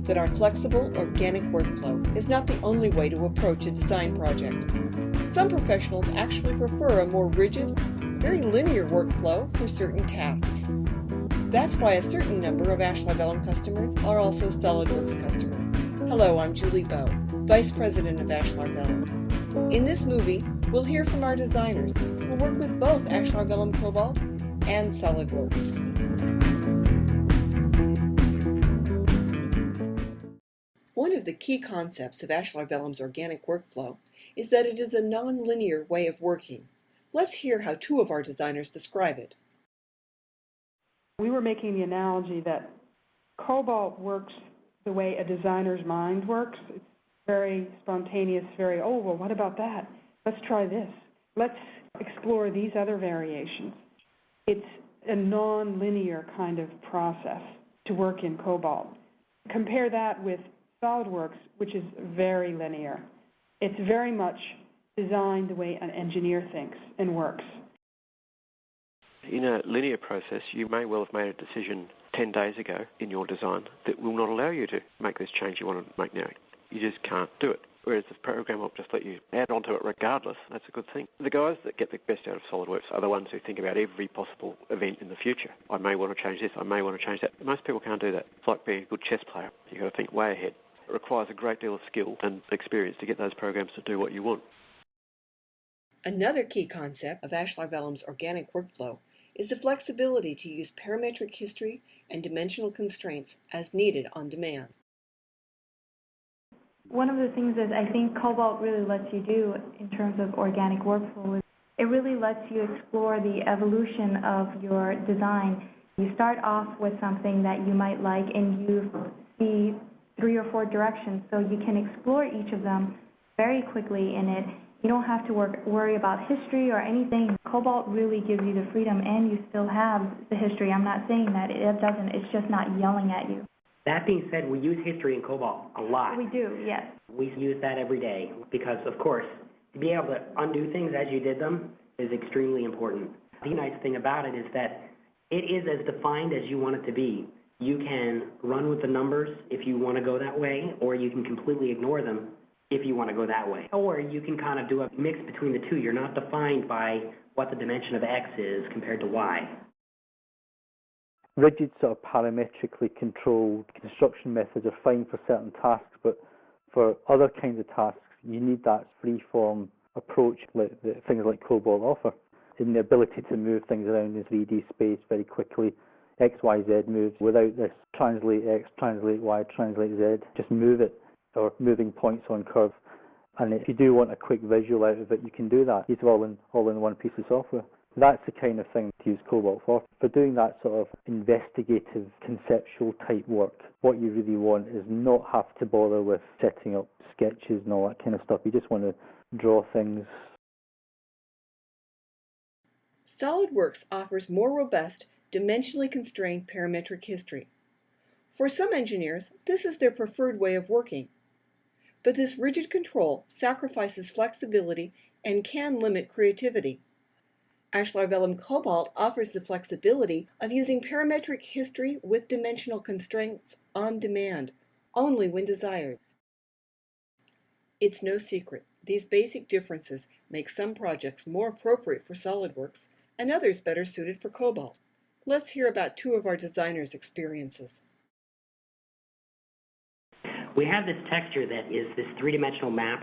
that our flexible, organic workflow is not the only way to approach a design project. Some professionals actually prefer a more rigid, very linear workflow for certain tasks. That's why a certain number of Ashlar-Vellum customers are also SolidWorks customers. Hello, I'm Julie Bowe, Vice President of Ashlar-Vellum. In this movie, we'll hear from our designers who work with both Ashlar-Vellum Cobalt and SolidWorks. One of the key concepts of Ashlar-Vellum's organic workflow is that it is a non-linear way of working. Let's hear how two of our designers describe it. We were making the analogy that Cobalt works the way a designer's mind works. It's very spontaneous, well, what about that? Let's try this. Let's explore these other variations. It's a non-linear kind of process to work in Cobalt. Compare that with SolidWorks, which is very linear. It's very much designed the way an engineer thinks and works. In a linear process, you may well have made a decision 10 days ago in your design that will not allow you to make this change you want to make now. You just can't do it. Whereas the program will just let you add onto it regardless. That's a good thing. The guys that get the best out of SolidWorks are the ones who think about every possible event in the future. I may want to change this, I may want to change that. Most people can't do that. It's like being a good chess player. You've got to think way ahead. It requires a great deal of skill and experience to get those programs to do what you want. Another key concept of Ashlar-Vellum's organic workflow is the flexibility to use parametric history and dimensional constraints as needed on demand. One of the things that I think Cobalt really lets you do in terms of organic workflow is it really lets you explore the evolution of your design. You start off with something that you might like and you see 3 or 4 directions, so you can explore each of them very quickly in it. You don't have to worry about history or anything. Cobalt really gives you the freedom, and you still have the history. I'm not saying that it doesn't. It's just not yelling at you. That being said, we use history in Cobalt a lot. We do, yes. We use that every day because, of course, to be able to undo things as you did them is extremely important. The nice thing about it is that it is as defined as you want it to be. You can run with the numbers if you want to go that way, or you can completely ignore them if you want to go that way. Or you can kind of do a mix between the two. You're not defined by what the dimension of X is compared to Y. Rigid sort of parametrically controlled construction methods are fine for certain tasks, but for other kinds of tasks, you need that free-form approach that things like Cobalt offer, in the ability to move things around in 3D space very quickly. X, Y, Z moves without this translate X, translate Y, translate Z. Just move it, or moving points on curve. And if you do want a quick visual out of it, you can do that. It's all in one piece of software. That's the kind of thing to use Cobalt for. For doing that sort of investigative, conceptual type work, what you really want is not have to bother with setting up sketches and all that kind of stuff. You just want to draw things. SolidWorks offers more robust, dimensionally constrained parametric history. For some engineers, this is their preferred way of working. But this rigid control sacrifices flexibility and can limit creativity. Ashlar-Vellum Cobalt offers the flexibility of using parametric history with dimensional constraints on demand, only when desired. It's no secret, these basic differences make some projects more appropriate for SolidWorks and others better suited for Cobalt. Let's hear about two of our designers' experiences. We have this texture that is this 3-dimensional map.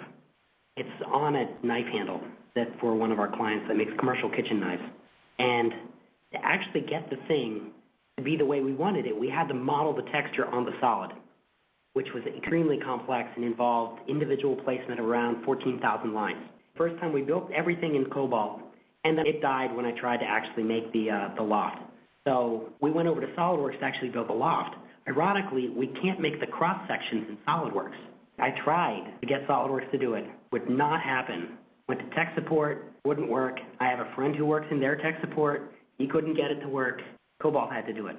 It's on a knife handle that for one of our clients that makes commercial kitchen knives. And to actually get the thing to be the way we wanted it, we had to model the texture on the solid, which was extremely complex and involved individual placement of around 14,000 lines. First time we built everything in Cobalt, and then it died when I tried to actually make the loft. So we went over to SolidWorks to actually build the loft. Ironically, we can't make the cross sections in SolidWorks. I tried to get SolidWorks to do it. Would not happen. Went to tech support, wouldn't work. I have a friend who works in their tech support. He couldn't get it to work. Cobalt had to do it.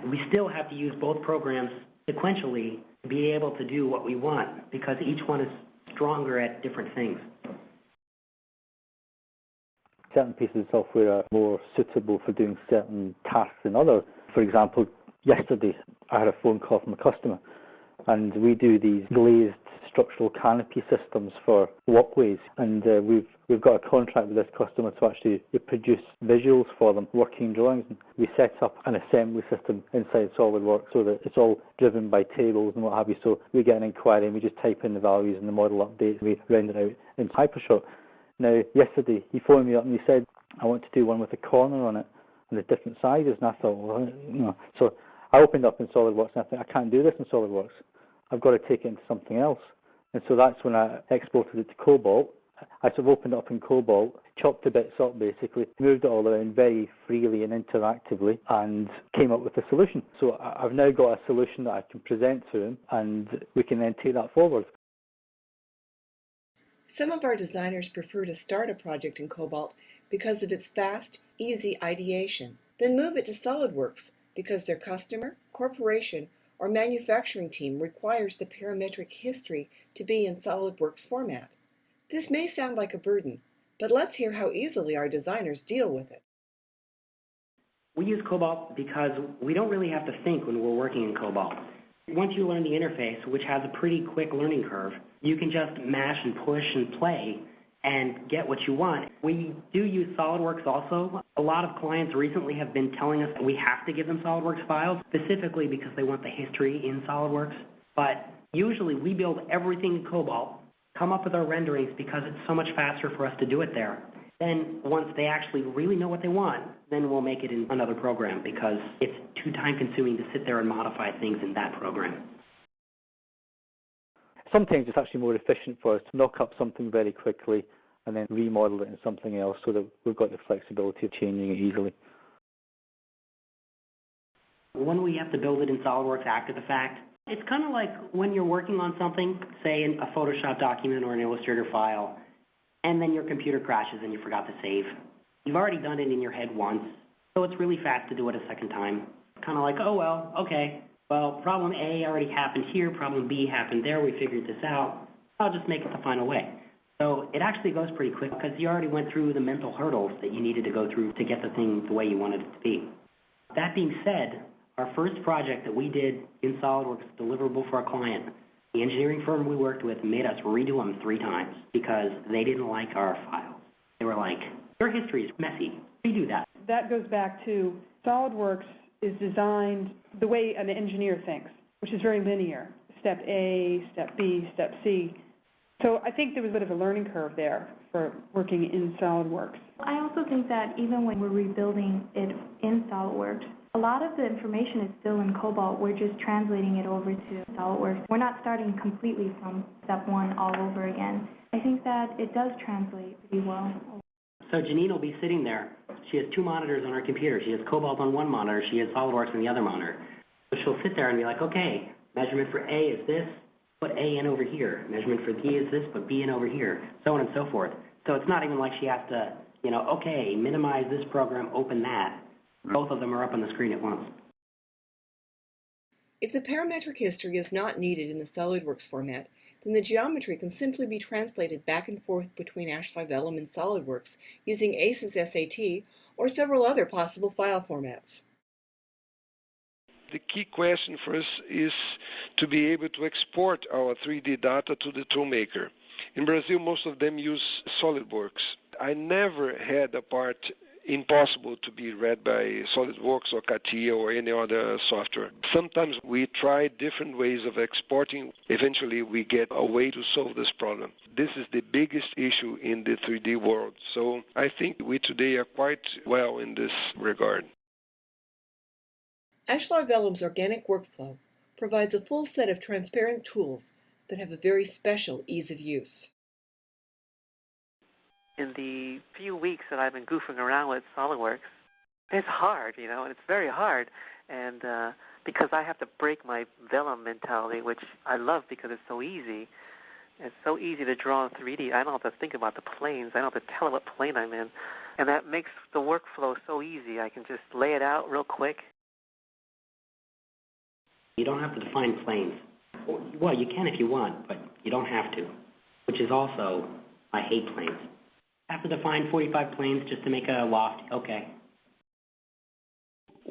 We still have to use both programs sequentially to be able to do what we want because each one is stronger at different things. Certain pieces of software are more suitable for doing certain tasks than others. For example, yesterday I had a phone call from a customer and we do these glazed structural canopy systems for walkways, and we've got a contract with this customer to actually produce visuals for them, working drawings. We set up an assembly system inside SolidWorks so that it's all driven by tables and what have you. So we get an inquiry and we just type in the values and the model updates. We render it out in Hypershot. Now, yesterday he phoned me up and he said, I want to do one with a corner on it and the different sizes. And I thought, well, So I opened up in SolidWorks and I thought, I can't do this in SolidWorks. I've got to take it into something else. And so that's when I exported it to Cobalt. I sort of opened it up in Cobalt, chopped the bits up basically, moved it all around very freely and interactively, and came up with a solution. So I've now got a solution that I can present to him, and we can then take that forward. Some of our designers prefer to start a project in Cobalt because of its fast, easy ideation, then move it to SolidWorks because their customer, corporation, or manufacturing team requires the parametric history to be in SolidWorks format. This may sound like a burden, but let's hear how easily our designers deal with it. We use Cobalt because we don't really have to think when we're working in Cobalt. Once you learn the interface, which has a pretty quick learning curve, you can just mash and push and play and get what you want. We do use SolidWorks also. A lot of clients recently have been telling us that we have to give them SolidWorks files, specifically because they want the history in SolidWorks. But usually we build everything in Cobalt, come up with our renderings because it's so much faster for us to do it there. Then once they actually really know what they want, then we'll make it in another program because it's too time-consuming to sit there and modify things in that program. Sometimes it's actually more efficient for us to knock up something very quickly and then remodel it in something else so that we've got the flexibility of changing it easily. When we have to build it in SolidWorks after the fact, it's kind of like when you're working on something, say in a Photoshop document or an Illustrator file, and then your computer crashes and you forgot to save. You've already done it in your head once, so it's really fast to do it a second time. Kind of like, oh, well, okay. Well, problem A already happened here, problem B happened there, we figured this out. I'll just make it the final way. So it actually goes pretty quick because you already went through the mental hurdles that you needed to go through to get the thing the way you wanted it to be. That being said, our first project that we did in SolidWorks deliverable for our client, the engineering firm we worked with made us redo them 3 times because they didn't like our files. They were like, your history is messy, redo that. That goes back to SolidWorks is designed the way an engineer thinks, which is very linear. Step A, step B, step C. So I think there was a bit of a learning curve there for working in SolidWorks. I also think that even when we're rebuilding it in SolidWorks, a lot of the information is still in Cobalt. We're just translating it over to SolidWorks. We're not starting completely from step 1 all over again. I think that it does translate pretty well. So Janine will be sitting there. She has 2 monitors on her computer. She has Cobalt on one monitor. She has SolidWorks on the other monitor. So she'll sit there and be like, okay, measurement for A is this, put A in over here. Measurement for B is this, put B in over here, so on and so forth. So it's not even like she has to, okay, minimize this program, open that. Both of them are up on the screen at once. If the parametric history is not needed in the SolidWorks format, then the geometry can simply be translated back and forth between Ashlar-Vellum and SolidWorks using ACES SAT or several other possible file formats. The key question for us is to be able to export our 3D data to the toolmaker. In Brazil, most of them use SolidWorks. I never had a part impossible to be read by SolidWorks or CATIA or any other software. Sometimes we try different ways of exporting. Eventually, we get a way to solve this problem. This is the biggest issue in the 3D world. So I think we today are quite well in this regard. Ashlar-Vellum's organic workflow provides a full set of transparent tools that have a very special ease of use. In the few weeks that I've been goofing around with SolidWorks, it's hard, and it's very hard. And because I have to break my vellum mentality, which I love because it's so easy. It's so easy to draw in 3D. I don't have to think about the planes. I don't have to tell it what plane I'm in. And that makes the workflow so easy. I can just lay it out real quick. You don't have to define planes. Well, you can if you want, but you don't have to, which is also, I hate planes. I have to define 45 planes just to make a loft, okay.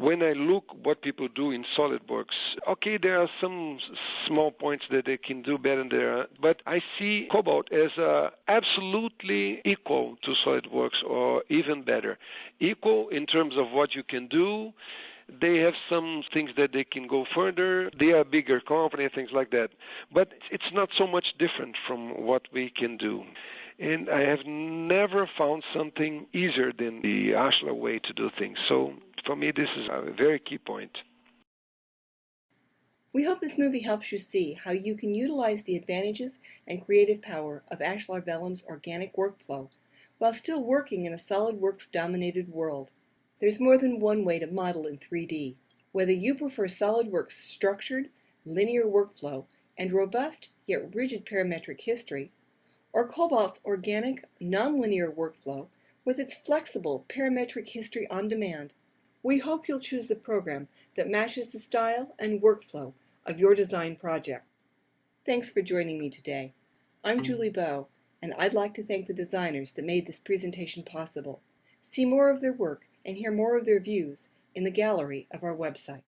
when I look what people do in SolidWorks, okay, there are some small points that they can do better than there, but I see Cobalt as absolutely equal to SolidWorks or even better. Equal in terms of what you can do. They have some things that they can go further. They are a bigger company, things like that. But it's not so much different from what we can do. And I have never found something easier than the Ashlar way to do things. So for me, this is a very key point. We hope this movie helps you see how you can utilize the advantages and creative power of Ashlar-Vellum's organic workflow while still working in a SolidWorks-dominated world. There's more than one way to model in 3D. Whether you prefer SolidWorks' structured, linear workflow and robust yet rigid parametric history, or Cobalt's organic, nonlinear workflow with its flexible parametric history on demand, we hope you'll choose the program that matches the style and workflow of your design project. Thanks for joining me today. I'm Julie Bowe, and I'd like to thank the designers that made this presentation possible. See more of their work and hear more of their views in the gallery of our website.